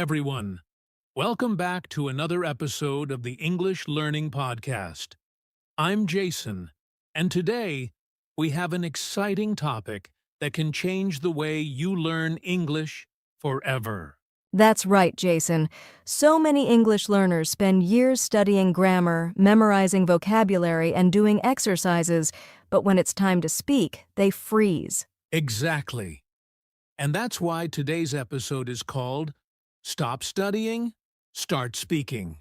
everyone. Welcome back to another episode of the English Learning Podcast. I'm Jason, and today we have an exciting topic that can change the way you learn English forever. That's right, Jason. So many English learners spend years studying grammar, memorizing vocabulary, and doing exercises, but when it's time to speak, they freeze. Exactly. And that's why today's episode is called Stop Studying, Start Speaking.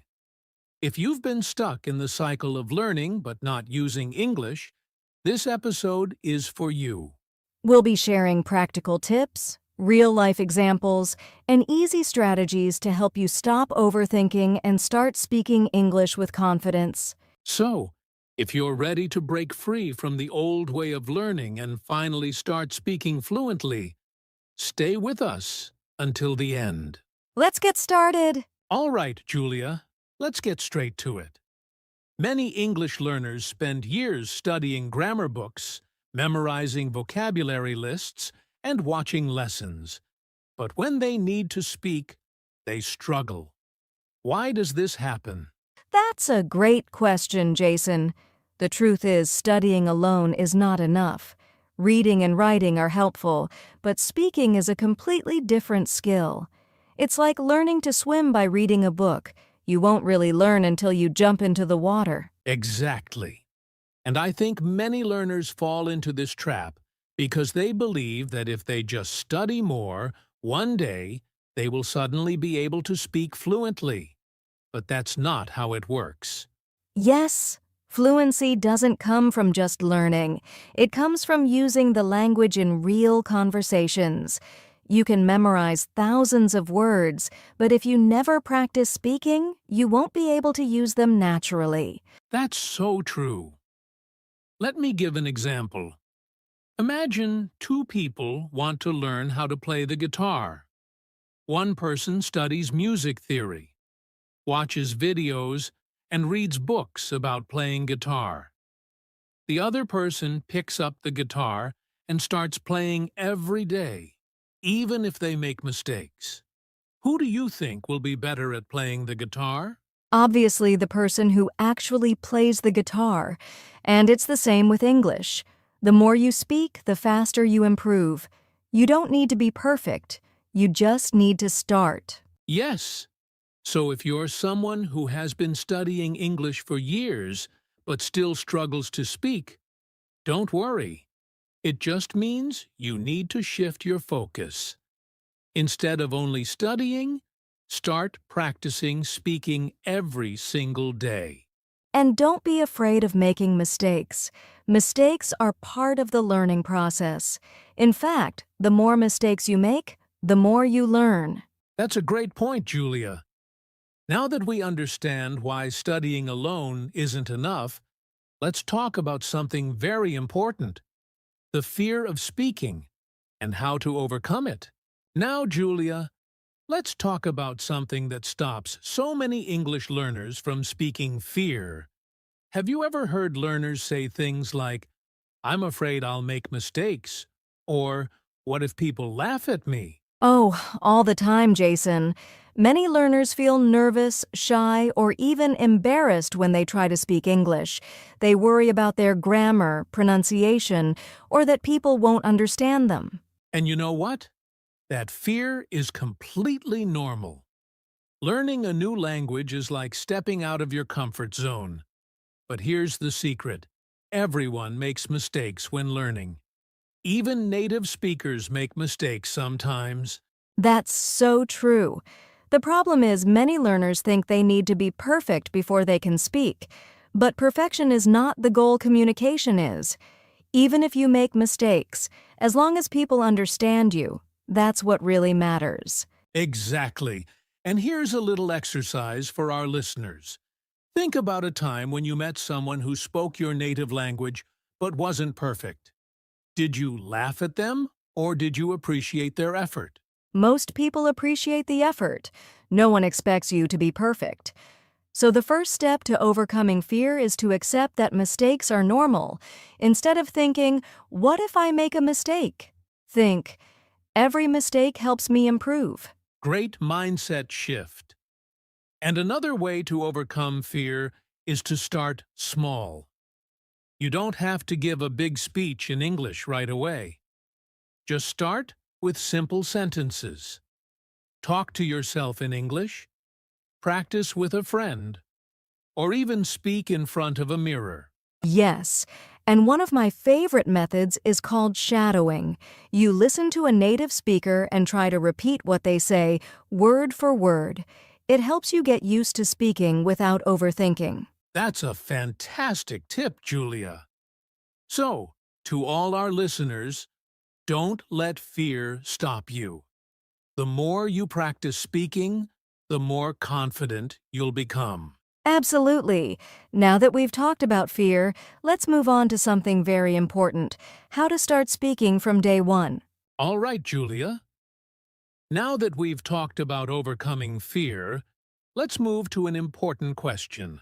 If you've been stuck in the cycle of learning but not using English, this episode is for you. We'll be sharing practical tips, real-life examples, and easy strategies to help you stop overthinking and start speaking English with confidence. So, if you're ready to break free from the old way of learning and finally start speaking fluently, stay with us until the end. Let's get started. All right, Julia, let's get straight to it. Many English learners spend years studying grammar books, memorizing vocabulary lists, and watching lessons. But when they need to speak, they struggle. Why does this happen? That's a great question, Jason. The truth is, studying alone is not enough. Reading and writing are helpful, but speaking is a completely different skill. It's like learning to swim by reading a book. You won't really learn until you jump into the water. Exactly. And I think many learners fall into this trap because they believe that if they just study more, one day they will suddenly be able to speak fluently. But that's not how it works. Yes, fluency doesn't come from just learning. It comes from using the language in real conversations. You can memorize thousands of words, but if you never practice speaking, you won't be able to use them naturally. That's so true. Let me give an example. Imagine two people want to learn how to play the guitar. One person studies music theory, watches videos, and reads books about playing guitar. The other person picks up the guitar and starts playing every day, even if they make mistakes. Who do you think will be better at playing the guitar? Obviously, the person who actually plays the guitar. And it's the same with English. The more you speak, the faster you improve. You don't need to be perfect. You just need to start. Yes. So if you're someone who has been studying English for years but still struggles to speak, don't worry. It just means you need to shift your focus. Instead of only studying, start practicing speaking every single day. And don't be afraid of making mistakes. Mistakes are part of the learning process. In fact, the more mistakes you make, the more you learn. That's a great point, Julia. Now that we understand why studying alone isn't enough, let's talk about something very important: the fear of speaking and how to overcome it. Now, Julia, let's talk about something that stops so many English learners from speaking: fear. Have you ever heard learners say things like, "I'm afraid I'll make mistakes," or "What if people laugh at me?" Oh, all the time, Jason. Many learners feel nervous, shy, or even embarrassed when they try to speak English. They worry about their grammar, pronunciation, or that people won't understand them. And you know what? That fear is completely normal. Learning a new language is like stepping out of your comfort zone. But here's the secret: everyone makes mistakes when learning. Even native speakers make mistakes sometimes. That's so true. The problem is many learners think they need to be perfect before they can speak. But perfection is not the goal. Communication is. Even if you make mistakes, as long as people understand you, that's what really matters. Exactly. And here's a little exercise for our listeners. Think about a time when you met someone who spoke your native language but wasn't perfect. Did you laugh at them, or did you appreciate their effort? Most people appreciate the effort. No one expects you to be perfect. So the first step to overcoming fear is to accept that mistakes are normal. Instead of thinking, "What if I make a mistake?" Think, "Every mistake helps me improve." great mindset shift. And another way to overcome fear is to start small. You don't have to give a big speech in English right away. Just start with simple sentences. Talk to yourself in English, practice with a friend, or even speak in front of a mirror. Yes, and one of my favorite methods is called shadowing. You listen to a native speaker and try to repeat what they say, word for word. It helps you get used to speaking without overthinking. That's a fantastic tip, Julia. So, to all our listeners, don't let fear stop you. The more you practice speaking, the more confident you'll become. Absolutely. Now that we've talked about fear, let's move on to something very important: how to start speaking from day one. All right, Julia. Now that we've talked about overcoming fear, let's move to an important question.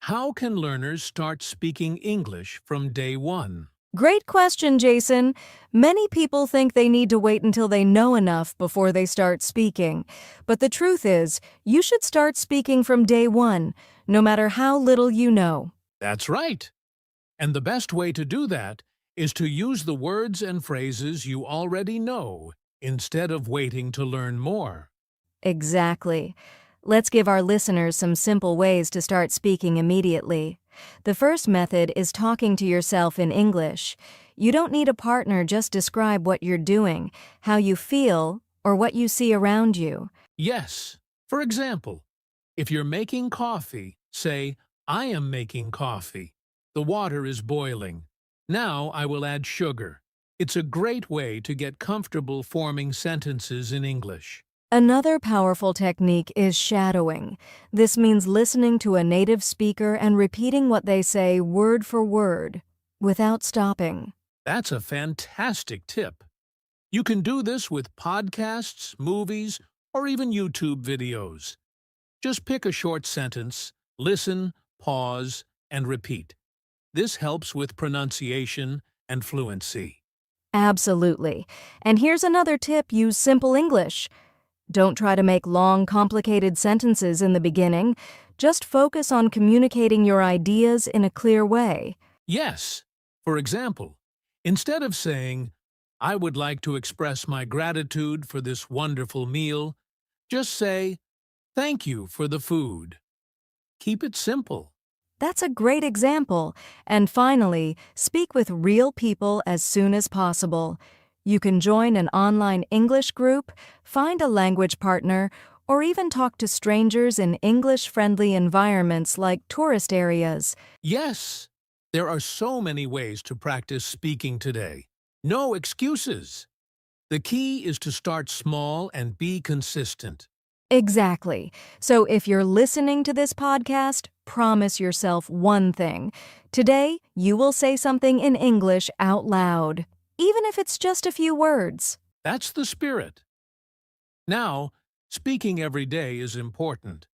How can learners start speaking English from day one? Great question, Jason. Many people think they need to wait until they know enough before they start speaking. But the truth is, you should start speaking from day one, no matter how little you know. That's right. And the best way to do that is to use the words and phrases you already know instead of waiting to learn more. Exactly. Let's give our listeners some simple ways to start speaking immediately. The first method is talking to yourself in English. You don't need a partner, just describe what you're doing, how you feel, or what you see around you. Yes. For example, if you're making coffee, say, I am making coffee. The water is boiling. Now I will add sugar. It's a great way to get comfortable forming sentences in English. Another powerful technique is shadowing. This means listening to a native speaker and repeating what they say word for word, without stopping. That's a fantastic tip. You can do this with podcasts, movies, or even YouTube videos. Just pick a short sentence, listen, pause, and repeat. This helps with pronunciation and fluency. Absolutely. And here's another tip: use simple English. Don't try to make long, complicated sentences in the beginning. Just focus on communicating your ideas in a clear way. Yes. For example, instead of saying, I would like to express my gratitude for this wonderful meal, just say, thank you for the food. Keep it simple. That's a great example. And finally, speak with real people as soon as possible. You can join an online English group, find a language partner, or even talk to strangers in English-friendly environments like tourist areas. Yes, there are so many ways to practice speaking today. No excuses. The key is to start small and be consistent. Exactly. So if you're listening to this podcast, promise yourself one thing. Today, you will say something in English out loud, even if it's just a few words. That's the spirit. Now, speaking every day is important.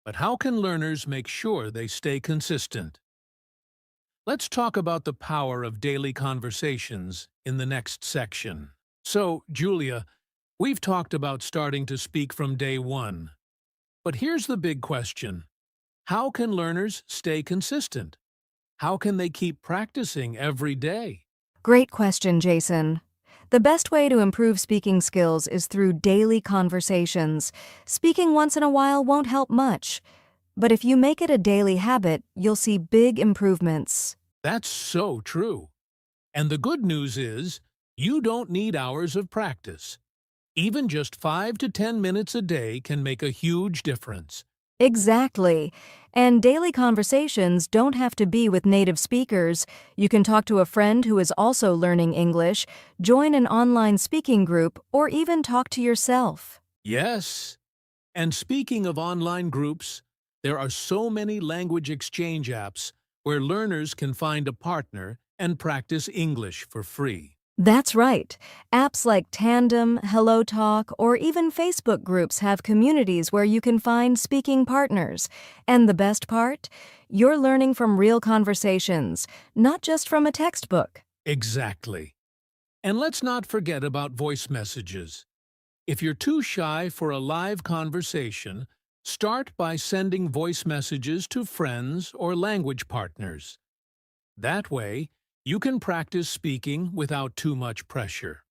But how can learners make sure they stay consistent? Let's talk about the power of daily conversations in the next section. So, Julia, we've talked about starting to speak from day one. But here's the big question. How can learners stay consistent? How can they keep practicing every day? Great question, Jason. The best way to improve speaking skills is through daily conversations. Speaking once in a while won't help much. But if you make it a daily habit, you'll see big improvements. That's so true. And the good news is, you don't need hours of practice. Even just 5 to 10 minutes a day can make a huge difference. Exactly. And daily conversations don't have to be with native speakers. You can talk to a friend who is also learning English, join an online speaking group, or even talk to yourself. Yes. And speaking of online groups, there are so many language exchange apps where learners can find a partner and practice English for free. That's right. Apps like Tandem, HelloTalk, or even Facebook groups have communities where you can find speaking partners. And the best part? You're learning from real conversations, not just from a textbook. Exactly. And let's not forget about voice messages. If you're too shy for a live conversation, start by sending voice messages to friends or language partners. That way, you can practice speaking without too much pressure.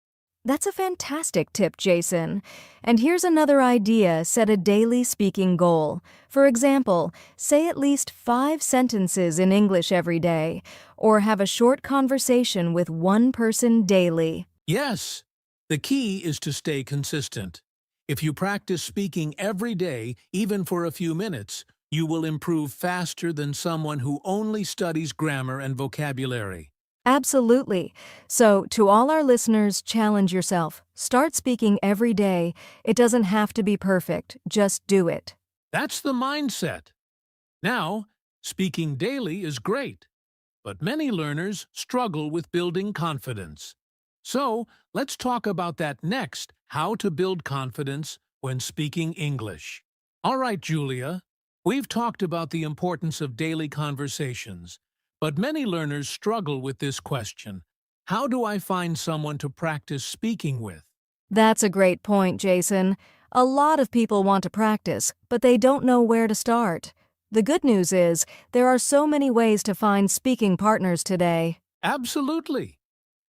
That's a fantastic tip, Jason. And here's another idea: set a daily speaking goal. For example, say at least 5 sentences in English every day, or have a short conversation with one person daily. Yes, the key is to stay consistent. If you practice speaking every day, even for a few minutes, you will improve faster than someone who only studies grammar and vocabulary. Absolutely. So, to all our listeners, challenge yourself. Start speaking every day. It doesn't have to be perfect, just do it. That's the mindset. Now, speaking daily is great, but many learners struggle with building confidence. So, let's talk about that next: how to build confidence when speaking English. All right, Julia, we've talked about the importance of daily conversations, but many learners struggle with this question: how do I find someone to practice speaking with? That's a great point, Jason. A lot of people want to practice, but they don't know where to start. The good news is, there are so many ways to find speaking partners today. Absolutely.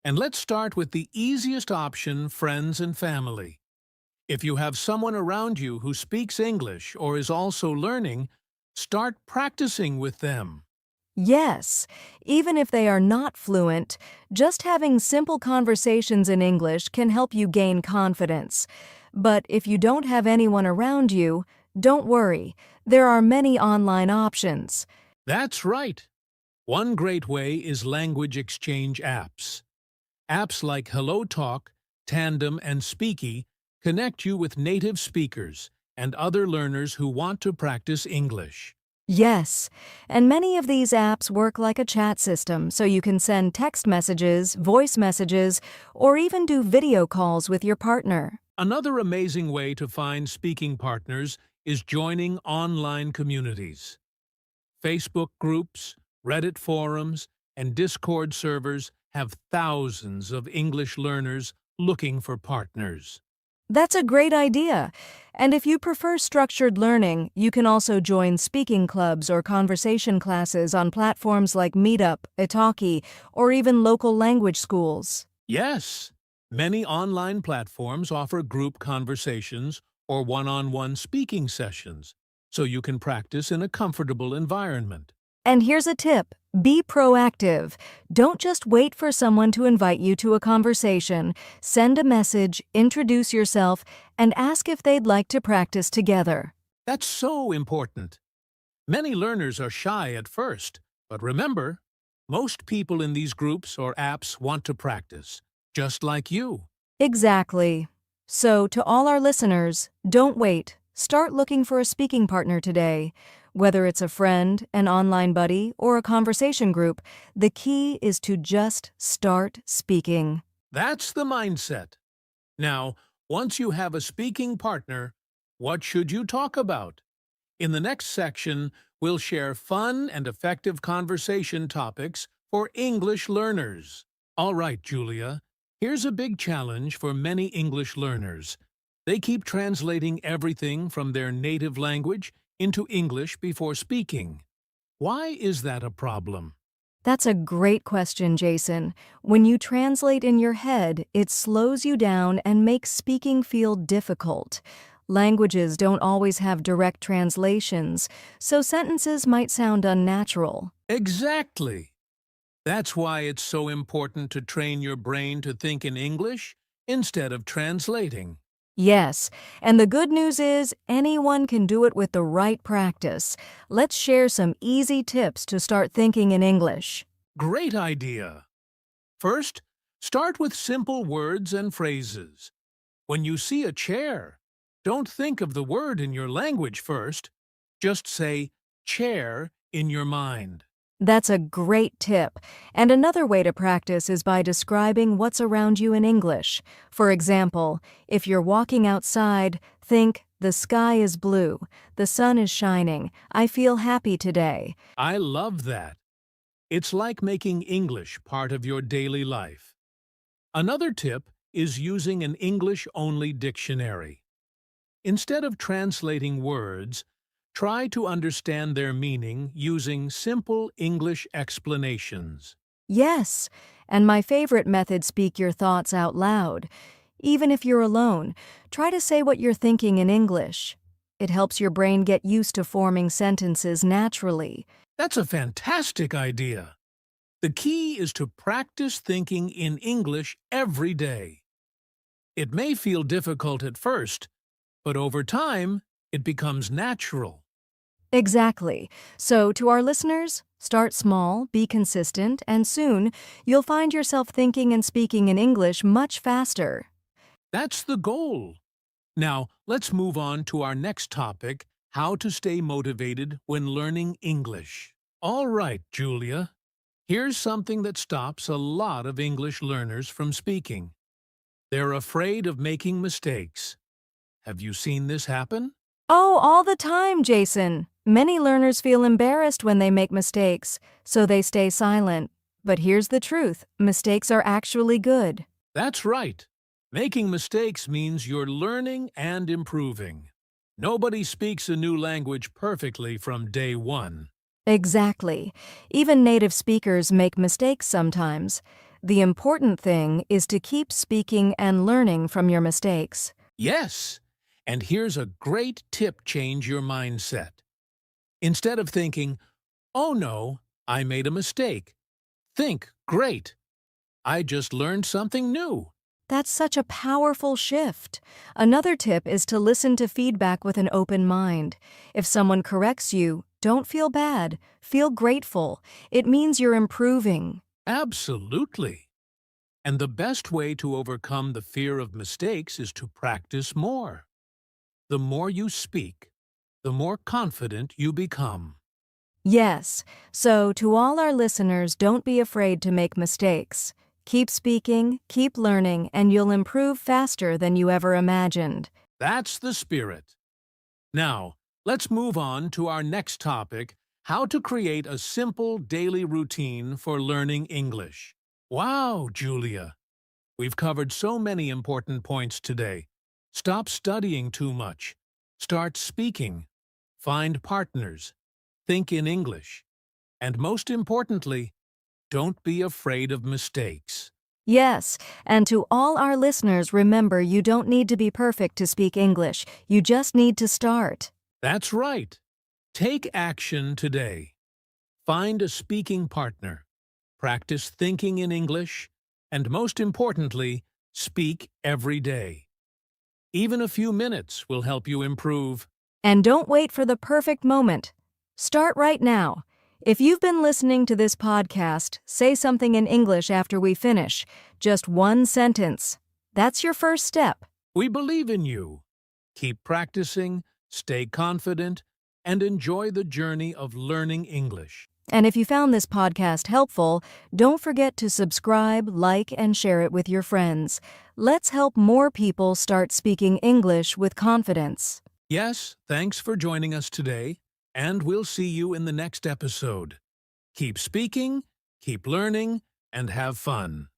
And let's start with the easiest option: friends and family. If you have someone around you who speaks English or is also learning, start practicing with them. Yes, even if they are not fluent, just having simple conversations in English can help you gain confidence. But if you don't have anyone around you, don't worry. There are many online options. That's right. One great way is language exchange apps. Apps like HelloTalk, Tandem, and Speaky connect you with native speakers and other learners who want to practice English. Yes, and many of these apps work like a chat system, so you can send text messages, voice messages, or even do video calls with your partner. Another amazing way to find speaking partners is joining online communities. Facebook groups, Reddit forums, and Discord servers have thousands of English learners looking for partners. That's a great idea. And if you prefer structured learning, you can also join speaking clubs or conversation classes on platforms like Meetup, Italki, or even local language schools. Yes, many online platforms offer group conversations or one-on-one speaking sessions, so you can practice in a comfortable environment. And here's a tip: be proactive. Don't just wait for someone to invite you to a conversation. Send a message, introduce yourself, and ask if they'd like to practice together. That's so important. Many learners are shy at first, but remember, most people in these groups or apps want to practice, just like you. Exactly. So, to all our listeners, don't wait. Start looking for a speaking partner today. Whether it's a friend, an online buddy, or a conversation group, the key is to just start speaking. That's the mindset. Now, once you have a speaking partner, what should you talk about? In the next section, we'll share fun and effective conversation topics for English learners. All right, Julia, here's a big challenge for many English learners. They keep translating everything from their native language into English before speaking. Why is that a problem? That's a great question, Jason. When you translate in your head, it slows you down and makes speaking feel difficult. Languages don't always have direct translations, so sentences might sound unnatural. Exactly. That's why it's so important to train your brain to think in English instead of translating. Yes, and the good news is anyone can do it with the right practice. Let's share some easy tips to start thinking in English. Great idea. First, start with simple words and phrases. When you see a chair, don't think of the word in your language first. Just say chair in your mind. That's a great tip. And another way to practice is by describing what's around you in English. For example, if you're walking outside, think, "The sky is blue, the sun is shining, I feel happy today." I love that. It's like making English part of your daily life. Another tip is using an English-only dictionary. Instead of translating words, try to understand their meaning using simple English explanations. Yes, and my favorite method, speak your thoughts out loud. Even if you're alone, try to say what you're thinking in English. It helps your brain get used to forming sentences naturally. That's a fantastic idea. The key is to practice thinking in English every day. It may feel difficult at first, but over time, it becomes natural. Exactly. So, to our listeners, start small, be consistent, and soon you'll find yourself thinking and speaking in English much faster. That's the goal. Now, let's move on to our next topic, how to stay motivated when learning English. All right, Julia. Here's something that stops a lot of English learners from speaking. They're afraid of making mistakes. Have you seen this happen? Oh, all the time, Jason. Many learners feel embarrassed when they make mistakes, so they stay silent. But here's the truth, mistakes are actually good. That's right. Making mistakes means you're learning and improving. Nobody speaks a new language perfectly from day one. Exactly. Even native speakers make mistakes sometimes. The important thing is to keep speaking and learning from your mistakes. Yes, and here's a great tip: change your mindset. Instead of thinking, oh no, I made a mistake, think, great, I just learned something new. That's such a powerful shift. Another tip is to listen to feedback with an open mind. If someone corrects you, don't feel bad. Feel grateful. It means you're improving. Absolutely. And the best way to overcome the fear of mistakes is to practice more. The more you speak, the more confident you become. Yes, so to all our listeners, don't be afraid to make mistakes. Keep speaking, keep learning, and you'll improve faster than you ever imagined. That's the spirit. Now, let's move on to our next topic, how to create a simple daily routine for learning English. Wow, Julia! We've covered so many important points today. Stop studying too much. Start speaking. Find partners. Think in English. And most importantly, don't be afraid of mistakes. Yes, and to all our listeners, remember you don't need to be perfect to speak English. You just need to start. That's right. Take action today. Find a speaking partner. Practice thinking in English. And most importantly, speak every day. Even a few minutes will help you improve. And don't wait for the perfect moment. Start right now. If you've been listening to this podcast, say something in English after we finish. Just one sentence. That's your first step. We believe in you. Keep practicing, stay confident, and enjoy the journey of learning English. And if you found this podcast helpful, don't forget to subscribe, like, and share it with your friends. Let's help more people start speaking English with confidence. Yes, thanks for joining us today, and we'll see you in the next episode. Keep speaking, keep learning, and have fun.